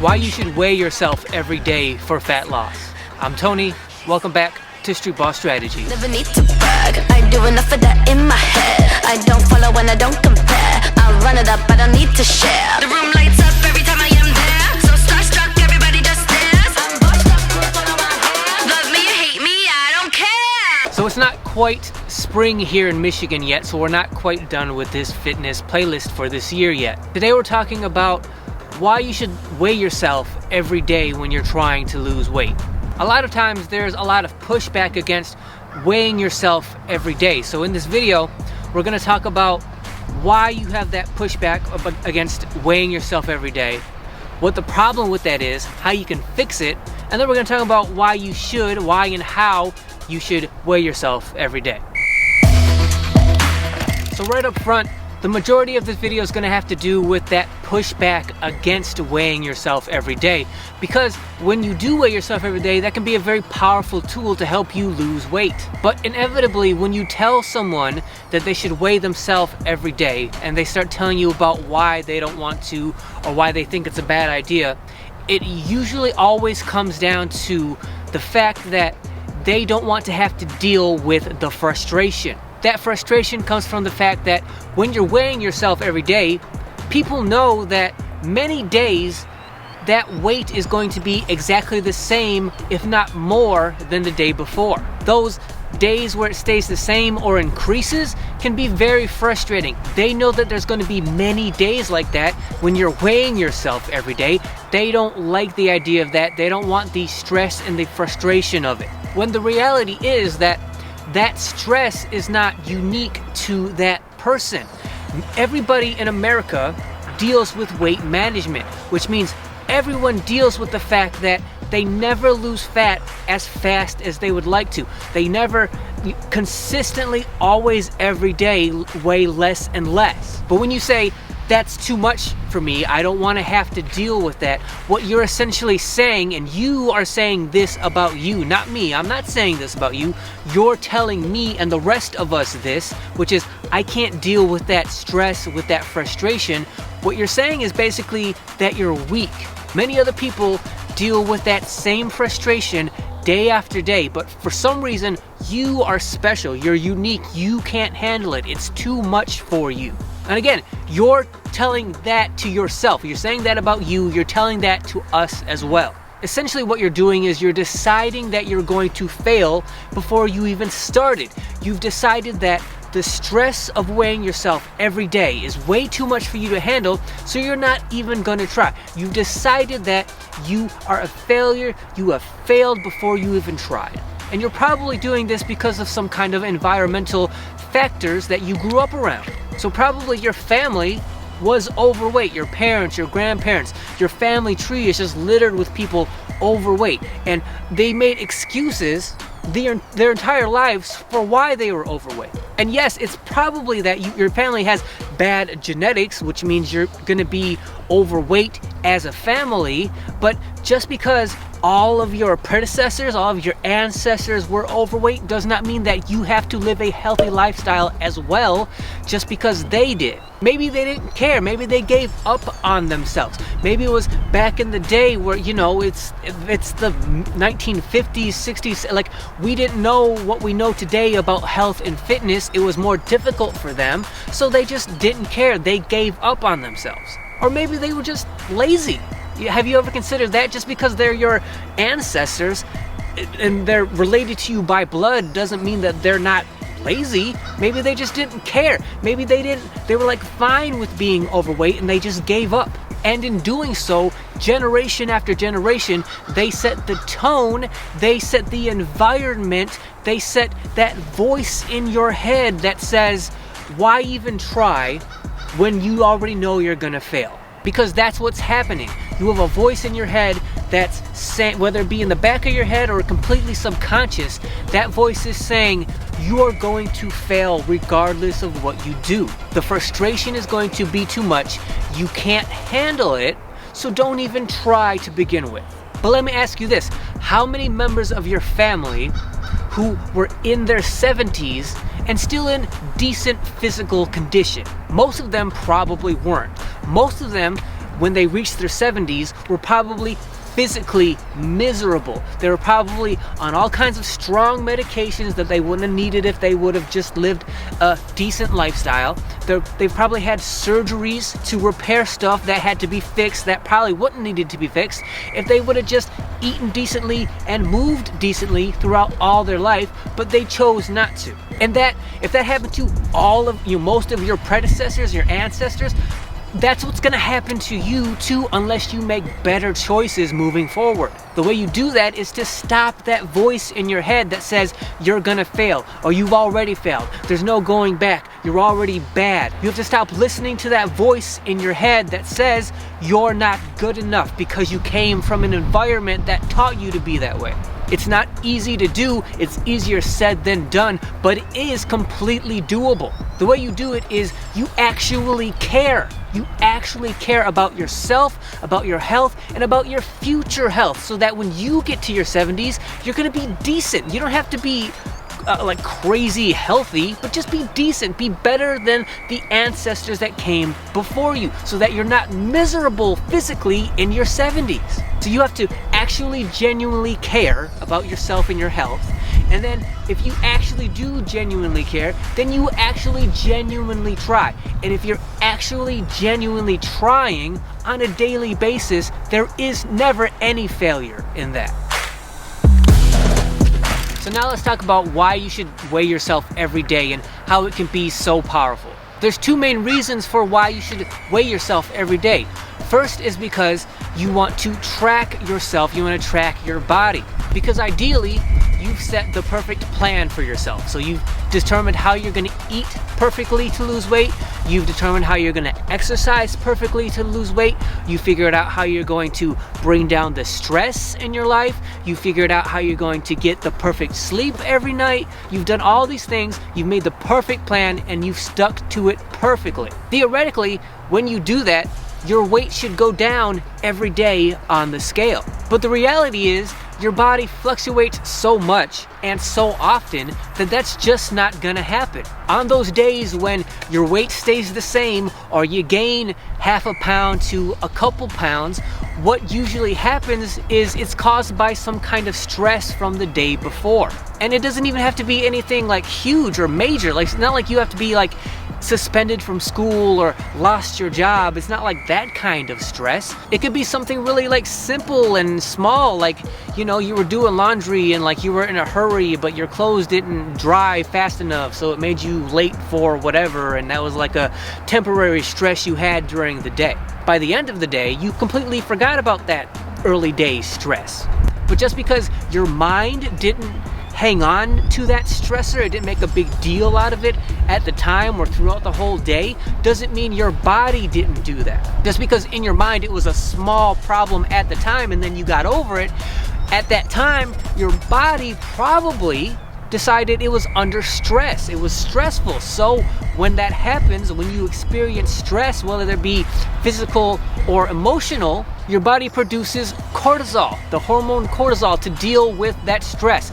Why you should weigh yourself every day for fat loss. I'm Tony. Welcome back to Streetball Strategies. Never need to brag. I do enough of that in my head. I don't follow when I don't compare. I run it up, I don't need to share. The room lights up every time I am there. So starstruck, everybody just stares. I'm bossed up, follow my hair. Love me or hate me, I don't care. So it's not quite spring here in Michigan yet, so we're not quite done with this fitness playlist for this year yet. Today we're talking about why you should weigh yourself every day when you're trying to lose weight. A lot of times there's a lot of pushback against weighing yourself every day. So in this video, we're going to talk about why you have that pushback against weighing yourself every day, what the problem with that is, how you can fix it, and then we're going to talk about why and how you should weigh yourself every day. So right up front, the majority of this video is going to have to do with that pushback against weighing yourself every day, because when you do weigh yourself every day, that can be a very powerful tool to help you lose weight. But inevitably, when you tell someone that they should weigh themselves every day and they start telling you about why they don't want to or why they think it's a bad idea, it usually always comes down to the fact that they don't want to have to deal with the frustration. That frustration comes from the fact that when you're weighing yourself every day, people know that many days that weight is going to be exactly the same, if not more, than the day before. Those days where it stays the same or increases can be very frustrating. They know that there's going to be many days like that when you're weighing yourself every day. They don't like the idea of that. They don't want the stress and the frustration of it. When the reality is that stress is not unique to that person. Everybody in America deals with weight management, which means everyone deals with the fact that they never lose fat as fast as they would like to. They never consistently, always, every day weigh less and less. But when you say, that's too much for me, I don't want to have to deal with that, what you're essentially saying, and you are saying this about you, not me, I'm not saying this about you, you're telling me and the rest of us this, which is, I can't deal with that stress, with that frustration. What you're saying is basically that you're weak. Many other people deal with that same frustration day after day, but for some reason, you are special, you're unique, you can't handle it, it's too much for you. And again, you're telling that to yourself. You're saying that about you. You're telling that to us as well. Essentially what you're doing is you're deciding that you're going to fail before you even started. You've decided that the stress of weighing yourself every day is way too much for you to handle, so you're not even going to try. You've decided that you are a failure. You have failed before you even tried. And you're probably doing this because of some kind of environmental factors that you grew up around. So probably your family was overweight, your parents, your grandparents, your family tree is just littered with people overweight, and they made excuses their entire lives for why they were overweight. And yes, it's probably that your family has bad genetics, which means you're going to be overweight as a family, but just because all of your predecessors, all of your ancestors were overweight does not mean that you have to live a healthy lifestyle as well just because they did. Maybe they didn't care. Maybe they gave up on themselves. Maybe it was back in the day where, it's the 1950s, 60s, like we didn't know what we know today about health and fitness. It was more difficult for them, so they just didn't care. They gave up on themselves. Or maybe they were just lazy. Have you ever considered that? Just because they're your ancestors and they're related to you by blood doesn't mean that they're not lazy. Maybe they just didn't care. Maybe they were like fine with being overweight and they just gave up. And in doing so, generation after generation, they set the tone, they set the environment, they set that voice in your head that says, why even try when you already know you're gonna fail? Because that's what's happening. You have a voice in your head that's saying, whether it be in the back of your head or completely subconscious, that voice is saying, you are going to fail regardless of what you do. The frustration is going to be too much. You can't handle it, so don't even try to begin with. But let me ask you this, how many members of your family who were in their 70s and still in decent physical condition? Most of them probably weren't. Most of them when they reached their 70s were probably physically miserable. They were probably on all kinds of strong medications that they wouldn't have needed if they would have just lived a decent lifestyle. They've probably had surgeries to repair stuff that had to be fixed that probably wouldn't needed to be fixed if they would have just eaten decently and moved decently throughout all their life, but they chose not to. And that, if that happened to all of you, most of your predecessors, your ancestors, that's what's gonna happen to you too, unless you make better choices moving forward. The way you do that is to stop that voice in your head that says you're gonna fail, or you've already failed, there's no going back, you're already bad. You have to stop listening to that voice in your head that says you're not good enough because you came from an environment that taught you to be that way. It's not easy to do, it's easier said than done, but it is completely doable. The way you do it is you actually care. You actually care about yourself, about your health, and about your future health, so that when you get to your 70s, you're gonna be decent. You don't have to be like crazy healthy, but just be decent, be better than the ancestors that came before you, so that you're not miserable physically in your 70s. So you have to actually genuinely care about yourself and your health. And then if you actually do genuinely care, then you actually genuinely try. And if you're actually genuinely trying on a daily basis, there is never any failure in that. So now let's talk about why you should weigh yourself every day and how it can be so powerful. There's two main reasons for why you should weigh yourself every day. First is because you want to track yourself, you want to track your body. Because ideally, you've set the perfect plan for yourself. So you've determined how you're going to eat perfectly to lose weight. You've determined how you're going to exercise perfectly to lose weight. You figured out how you're going to bring down the stress in your life. You figured out how you're going to get the perfect sleep every night. You've done all these things. You've made the perfect plan and you've stuck to it perfectly. Theoretically, when you do that, your weight should go down every day on the scale. But the reality is, your body fluctuates so much and so often that that's just not gonna happen. On those days when your weight stays the same or you gain half a pound to a couple pounds, what usually happens is it's caused by some kind of stress from the day before. And it doesn't even have to be anything like huge or major. Like, it's not like you have to be like suspended from school or lost your job. It's not like that kind of stress. It could be something really like simple and small, like, you know, you were doing laundry and like you were in a hurry, but your clothes didn't dry fast enough, so it made you late for whatever, and that was like a temporary stress you had during the day. By the end of the day, you completely forgot about that early day stress. But just because your mind didn't hang on to that stressor, it didn't make a big deal out of it at the time or throughout the whole day, doesn't mean your body didn't do that. Just because in your mind it was a small problem at the time and then you got over it, at that time your body probably decided it was under stress. It was stressful. So when that happens, when you experience stress, whether it be physical or emotional, your body produces cortisol, the hormone cortisol, to deal with that stress.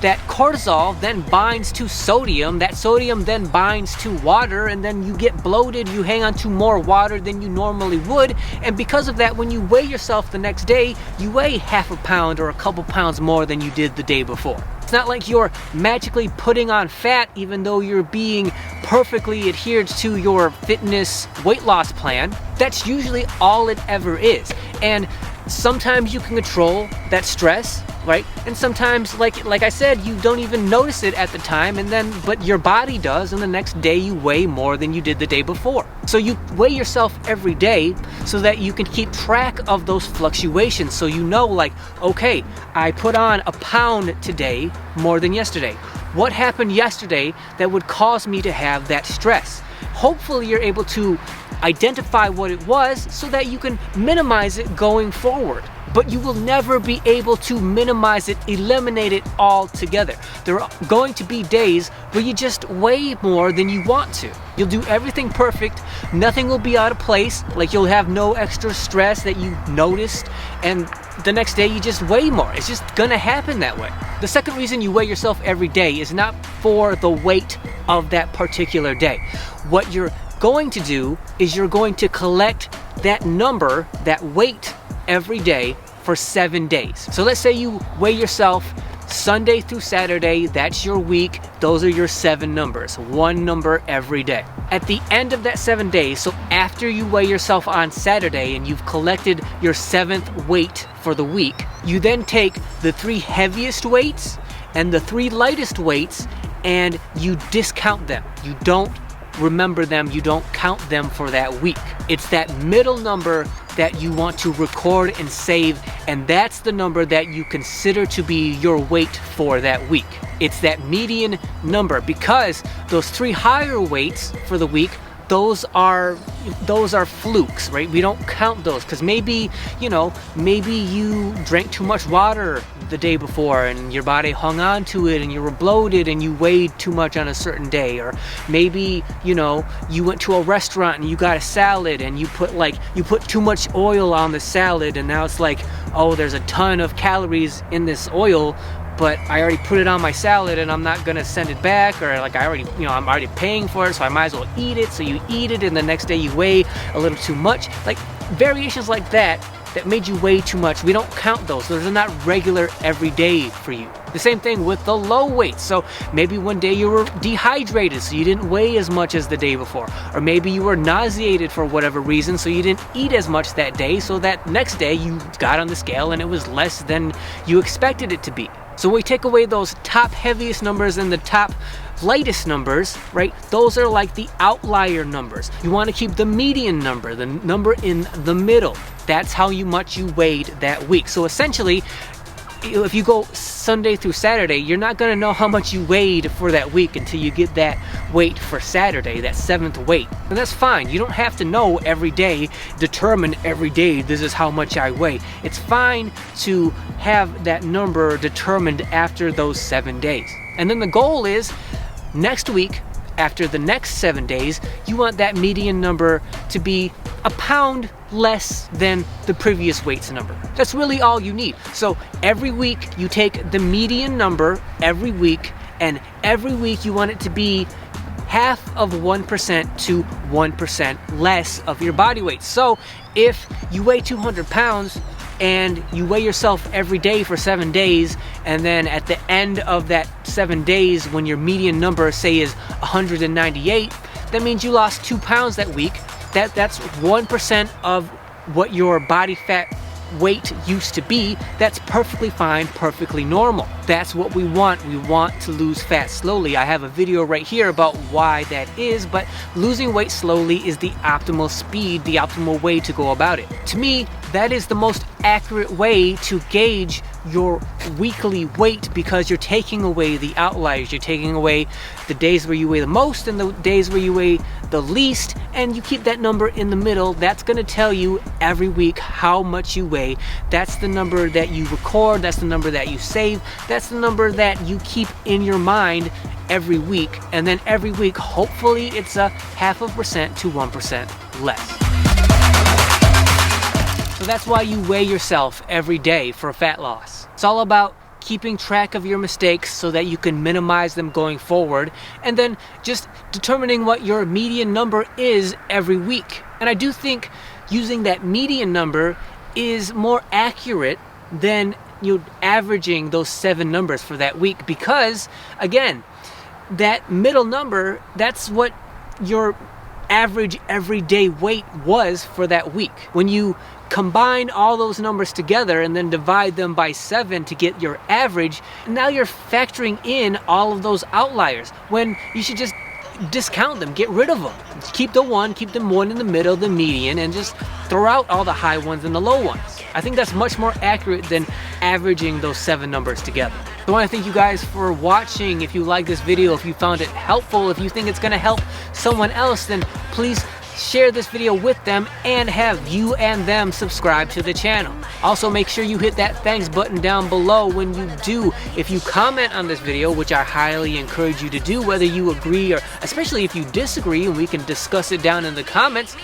That cortisol then binds to sodium, that sodium then binds to water, and then you get bloated, you hang on to more water than you normally would, and because of that, when you weigh yourself the next day, you weigh half a pound or a couple pounds more than you did the day before. It's not like you're magically putting on fat even though you're being perfectly adhered to your fitness weight loss plan. That's usually all it ever is. And sometimes you can control that stress, right? And sometimes, like I said, you don't even notice it at the time, but your body does, and the next day you weigh more than you did the day before. So you weigh yourself every day so that you can keep track of those fluctuations. So you know, like, okay, I put on a pound today more than yesterday. What happened yesterday that would cause me to have that stress? Hopefully you're able to identify what it was so that you can minimize it going forward. But you will never be able to minimize it, eliminate it altogether. There are going to be days where you just weigh more than you want to. You'll do everything perfect, nothing will be out of place, like you'll have no extra stress that you noticed, and the next day you just weigh more. It's just gonna happen that way. The second reason you weigh yourself every day is not for the weight of that particular day. What you're going to do is you're going to collect that number, that weight every day for 7 days. So let's say you weigh yourself Sunday through Saturday, that's your week. Those are your 7 numbers, 1 number every day. At the end of that 7 days, so after you weigh yourself on Saturday and you've collected your 7th weight for the week, you then take the 3 heaviest weights and the 3 lightest weights and you discount them. You don't remember them, you don't count them for that week. It's that middle number that you want to record and save, and that's the number that you consider to be your weight for that week. It's that median number, because those 3 higher weights for the week, those are flukes, right? We don't count those because maybe you drank too much water the day before and your body hung on to it and you were bloated and you weighed too much on a certain day. Or maybe, you went to a restaurant and you got a salad and you put too much oil on the salad and now it's like, oh, there's a ton of calories in this oil, but I already put it on my salad and I'm not gonna send it back, or like I'm already paying for it, so I might as well eat it. So you eat it and the next day you weigh a little too much. Like variations like that made you weigh too much. We don't count those. Those are not regular every day for you. The same thing with the low weights. So maybe one day you were dehydrated, so you didn't weigh as much as the day before. Or maybe you were nauseated for whatever reason, so you didn't eat as much that day, so that next day you got on the scale and it was less than you expected it to be. So we take away those top heaviest numbers and the top lightest numbers, right? Those are like the outlier numbers. You want to keep the median number, the number in the middle. That's how much you weighed that week. So essentially, if you go Sunday through Saturday, you're not going to know how much you weighed for that week until you get that weight for Saturday, that 7th weight. And that's fine. You don't have to know every day, determine every day, this is how much I weigh. It's fine to have that number determined after those 7 days. And then the goal is next week, after the next 7 days, you want that median number to be a pound less than the previous weight's number. That's really all you need. So every week you take the median number every week, and every week you want it to be half of 1% to 1% less of your body weight. So if you weigh 200 pounds and you weigh yourself every day for 7 days, and then at the end of that 7 days when your median number, say, is 198, that means you lost 2 pounds that week. That's 1% of what your body fat weight used to be. That's perfectly fine, perfectly normal. That's what we want. We want to lose fat slowly. I have a video right here about why that is, but losing weight slowly is the optimal speed, the optimal way to go about it. To me, that is the most accurate way to gauge your weekly weight, because you're taking away the outliers. You're taking away the days where you weigh the most and the days where you weigh the least, and you keep that number in the middle. That's going to tell you every week how much you weigh. That's the number that you record. That's the number that you save. That's the number that you keep in your mind every week. And then every week, hopefully, it's a 0.5% to 1% less. So that's why you weigh yourself every day for fat loss. It's all about keeping track of your mistakes so that you can minimize them going forward, and then just determining what your median number is every week. And I do think using that median number is more accurate than averaging those 7 numbers for that week, because again, that middle number, that's what your average everyday weight was for that week. When you combine all those numbers together and then divide them by 7 to get your average, now you're factoring in all of those outliers when you should just discount them, get rid of them. Keep the 1 in the middle, the median, and just throw out all the high ones and the low ones. I think that's much more accurate than averaging those 7 numbers together. So I want to thank you guys for watching. If you like this video, if you found it helpful, if you think it's going to help someone else, then please share this video with them and have you and them subscribe to the channel. Also, make sure you hit that thanks button down below when you do. If you comment on this video, which I highly encourage you to do, whether you agree or especially if you disagree, and we can discuss it down in the comments.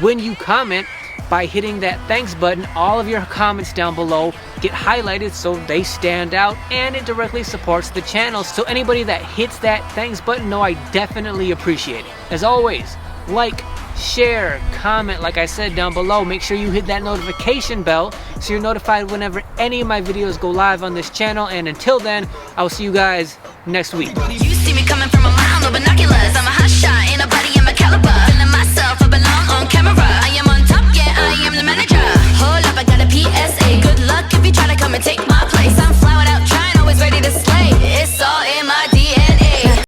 When you comment, by hitting that thanks button, all of your comments down below get highlighted so they stand out, and it directly supports the channel. So anybody that hits that thanks button, know I definitely appreciate it. As always, like, share, comment, like I said down below. Make sure you hit that notification bell so you're notified whenever any of my videos go live on this channel. And until then, I will see you guys next week. You see me coming from a mile, no binoculars. I'm a hot shot, ain't nobody in my caliber. Feeling myself, I belong on camera. I am on top, yeah, I am the manager. Hold up, I got a PSA. Good luck if you try to come and take